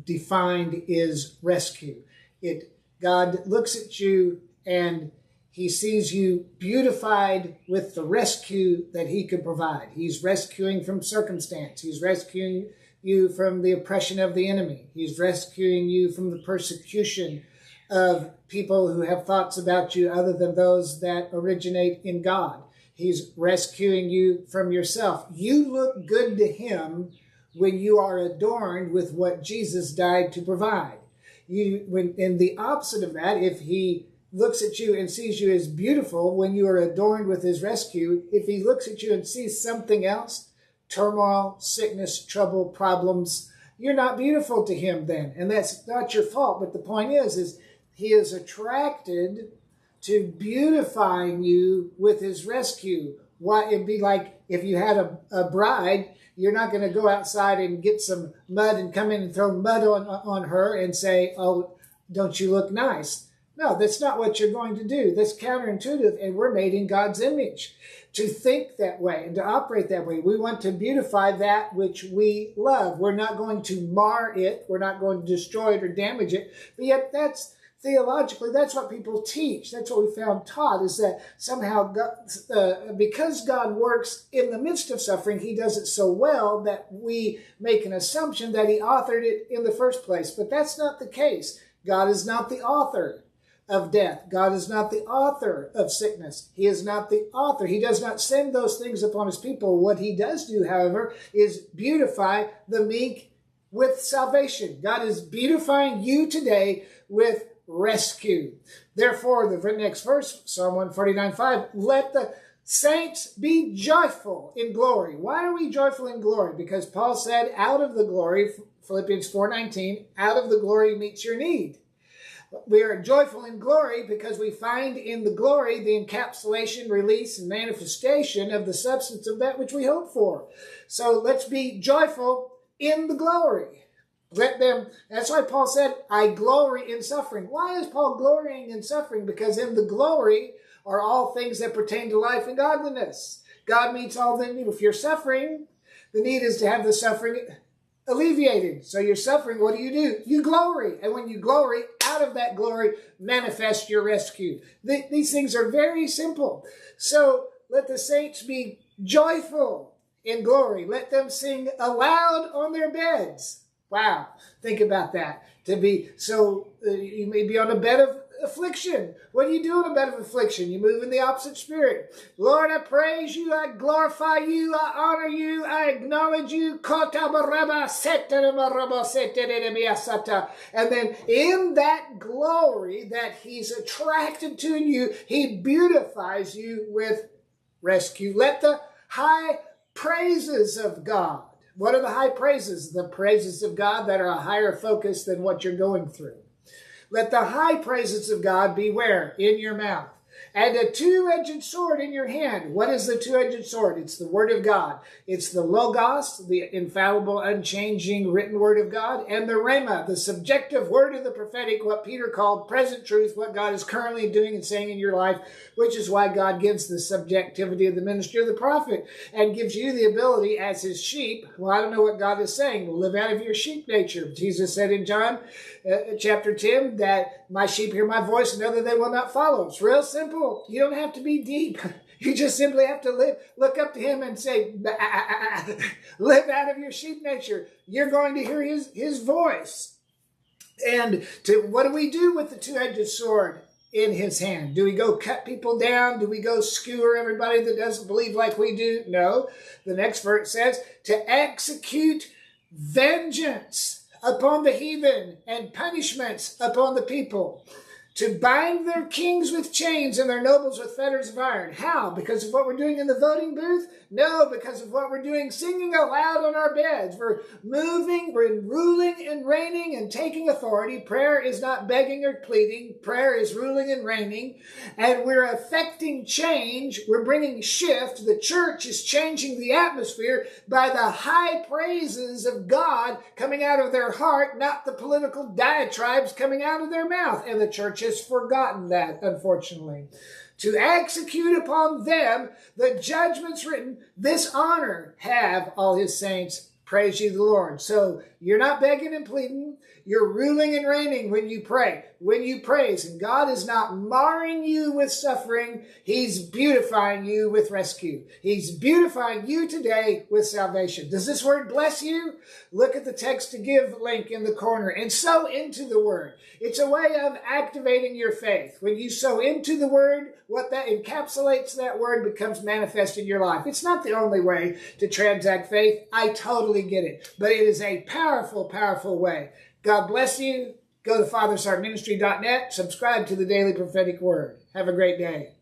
defined is rescue. God looks at you and he sees you beautified with the rescue that he could provide. He's rescuing from circumstance. He's rescuing you from the oppression of the enemy. He's rescuing you from the persecution of people who have thoughts about you other than those that originate in God. He's rescuing you from yourself. You look good to him when you are adorned with what Jesus died to provide. And the opposite of that, if he looks at you and sees you as beautiful when you are adorned with his rescue, if he looks at you and sees something else, turmoil, sickness, trouble, problems, you're not beautiful to him then. And that's not your fault. But the point is he is attracted to beautifying you with his rescue. It'd be like if you had a bride, you're not going to go outside and get some mud and come in and throw mud on her and say, oh, don't you look nice? No, that's not what you're going to do. That's counterintuitive, and we're made in God's image to think that way and to operate that way. We want to beautify that which we love. We're not going to mar it. We're not going to destroy it or damage it. But yet that's theologically, that's what people teach. That's what we found taught, is that somehow God, because God works in the midst of suffering, he does it so well that we make an assumption that he authored it in the first place. But that's not the case. God is not the author of death. God is not the author of sickness. He is not the author. He does not send those things upon his people. What he does do, however, is beautify the meek with salvation. God is beautifying you today with rescue. Therefore, the next verse, Psalm 149:5, let the saints be joyful in glory. Why are we joyful in glory? Because Paul said, out of the glory, Philippians 4:19, out of the glory meets your need. We are joyful in glory because we find in the glory the encapsulation, release, and manifestation of the substance of that which we hope for. So let's be joyful in the glory. That's why Paul said, I glory in suffering. Why is Paul glorying in suffering? Because in the glory are all things that pertain to life and godliness. God meets all the need. If you're suffering, the need is to have the suffering alleviated. So you're suffering, what do? You glory. And when you glory, out of that glory, manifest your rescue. These things are very simple. So let the saints be joyful in glory. Let them sing aloud on their beds. Wow, think about that. You may be on a bed of affliction. What do you do in a bed of affliction? You move in the opposite spirit. Lord, I praise you, I glorify you, I honor you, I acknowledge you. And then in that glory that he's attracted to in you, he beautifies you with rescue. Let the high praises of God. What are the high praises? The praises of God that are a higher focus than what you're going through. Let the high praises of God be where? In your mouth. And a two-edged sword in your hand. What is the two-edged sword? It's the word of God. It's the Logos, the infallible, unchanging written word of God, and the Rhema, the subjective word of the prophetic, what Peter called present truth, what God is currently doing and saying in your life, which is why God gives the subjectivity of the ministry of the prophet and gives you the ability as his sheep. Well, I don't know what God is saying. Live out of your sheep nature. Jesus said in John chapter 10 that my sheep hear my voice and know that they will not follow. It's real simple. You don't have to be deep. You just simply have to look up to him and say, live out of your sheep nature. You're going to hear his voice. And what do we do with the two-edged sword in his hand? Do we go cut people down? Do we go skewer everybody that doesn't believe like we do? No. The next verse says, to execute vengeance upon the heathen and punishments upon the people, to bind their kings with chains and their nobles with fetters of iron. How? Because of what we're doing in the voting booth? No, because of what we're doing singing aloud on our beds. We're moving, we're ruling and reigning and taking authority. Prayer is not begging or pleading. Prayer is ruling and reigning. And we're affecting change. We're bringing shift. The church is changing the atmosphere by the high praises of God coming out of their heart, not the political diatribes coming out of their mouth. And the church has forgotten that, unfortunately. To execute upon them the judgments written, this honor have all his saints. Praise ye the Lord. So You're not begging and pleading. You're ruling and reigning when you pray, when you praise. And God is not marring you with suffering. He's beautifying you with rescue. He's beautifying you today with salvation. Does this word bless you? Look at the text to give link in the corner and sow into the word. It's a way of activating your faith. When you sow into the word, what that encapsulates that word becomes manifest in your life. It's not the only way to transact faith. I totally get it. But it is a powerful, powerful way. God bless you. Go to fathersheartministry.net. Subscribe to the Daily Prophetic Word. Have a great day.